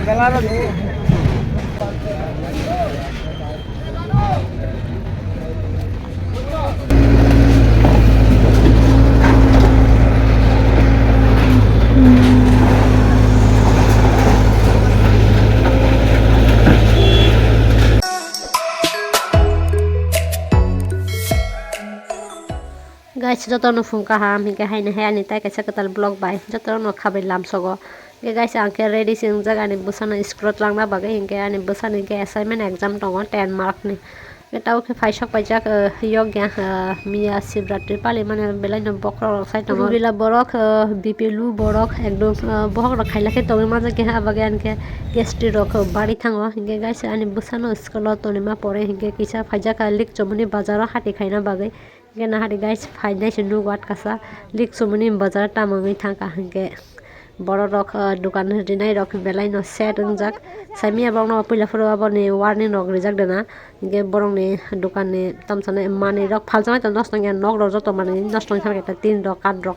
Guys, joto no phung ka ham hingke haine hai ani tai kaisa katal blog bai joto no khabai lamsogo ke guys angke ready sing jaga ni busana scrot langna bagai hingke ani busani ke assignment exam tongo 10 mark ni etau ke faisok paijak yogya miya shivratri pali mane belai no bokro sai tongo bila borok bplu borok ekdom bohok rok khaila ke tongi maja ke abage anke gestri rok bari thango hingke guys ani busano skolo tonima pore hingke kisa faijak lik chomuni bazaro hati khaina bagai gena hari guys faidai se nu wat kasa lik sumuni bazar tamangui thangka hingke borok rok dukan rinai rok belai no set ungjak samia bang no pila foro aboni warning rok rijak dana hingke borok ni dukan ni tamsane mani rok phaljanai to nostong ya nok rok joto mani nostong thang eta tin rok kat rok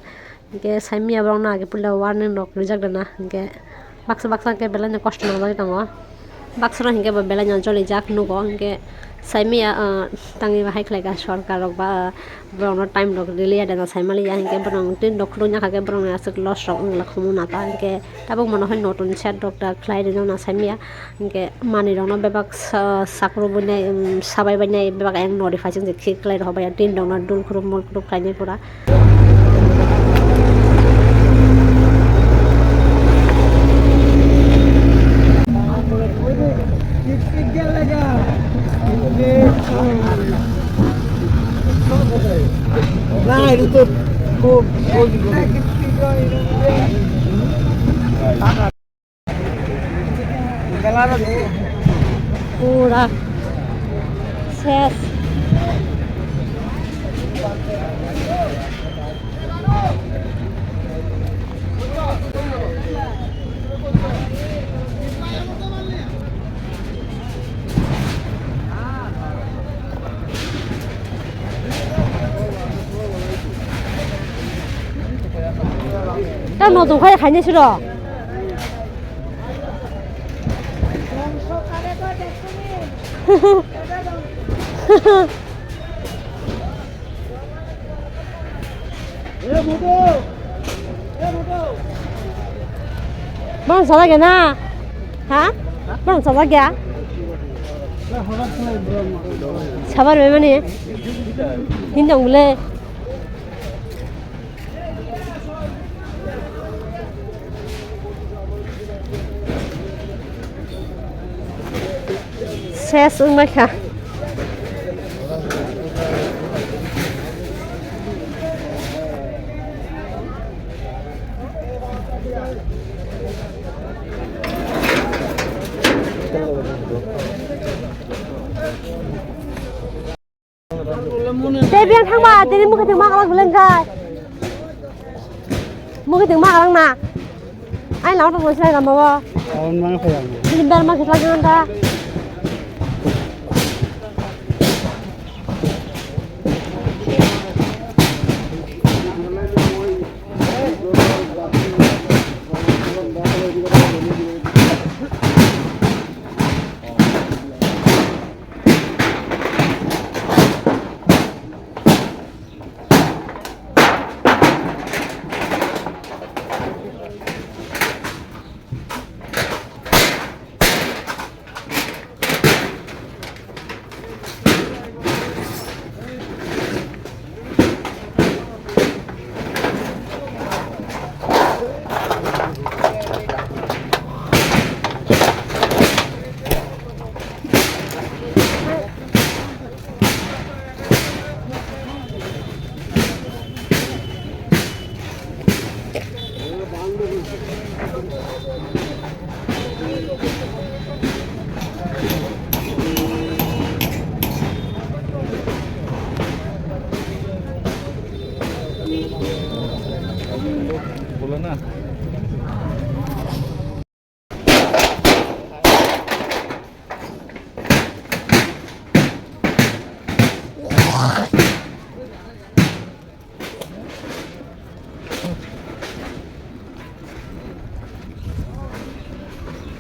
hingke samia bang no age pila warning rok rijak dana hingke baksa baksa ke belai no kosto nang tongo baksa ro hingke belai no joli jak nugo hingke saimia tangi bahai khlaika sarkar rok ba borong time rok release dana saimali ya hingke borong tin rok khrunya khake borong asuk loss rok ungla khumuna ta hingke tabuk mono hoi notun set rok ta khlai de na saimia hingke mani rok no bebak sakru bunai sabai banai bebak eng notify jing je khlai rok ba tin rok na dul khrum mul khrum khlainai pura Nah, itu tuh pura ses 딱 너도快看见去了。 Bang salah kena, hah? Bang salah kya? Sabar memang ni, hindung boleh. Saya suka makan. Tapi yang thang ba, jadi mungkin thang mak lang kai. Mungkin thang mak lang na. Ai lau tak boleh kamu ba? tahun mana kaya? Jadi ber mak lagi nanda.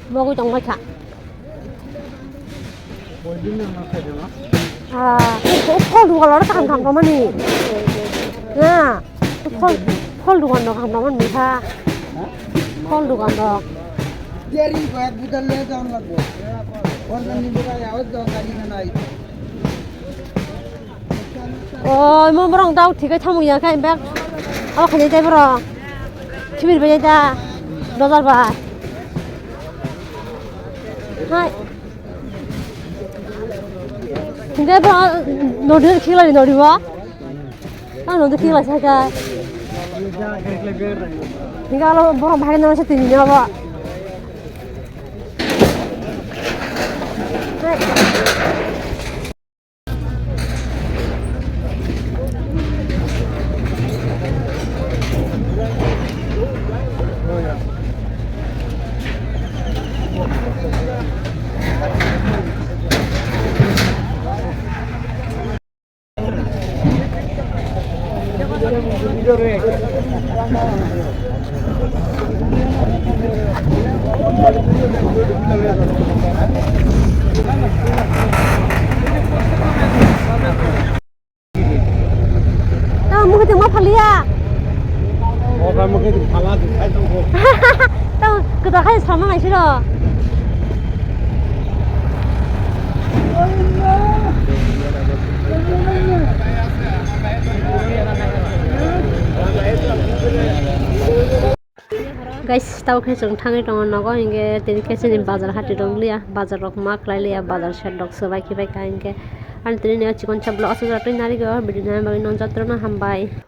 먹을 정말 차. Boarding na mga kayo na. 콜 누가 너를 간 강도만이. 야, 콜 누가 너 강도만 미사. 콜 누가 너. Jerry ko at budal le down lagbo. Or nan ni buka yaw down kali na nai. 뭐 뭐랑 다우 티가 참으야 가인 백. 그냥 잡으러. 집을 보내자. 너잘 봐. 하이. 근데 봐 너들 키라니 너리 와? 너들 키라 사자. 네가 알아 뭐랑 भाग 나서 뛰냐 봐. 나 무게 좀 팔리야. Oka mo kay phala di khai tong ko. 나 그다 한 사람만 싫어. Guys, tao khai jong thangai dong nago inge tin kesini bazar hati dong lia bazar rok mak lai lia bazar shed dok sabai ki bai ka inge an tin ne chikon chablo asu ratin nari go bidina bagin non jatra na hambai.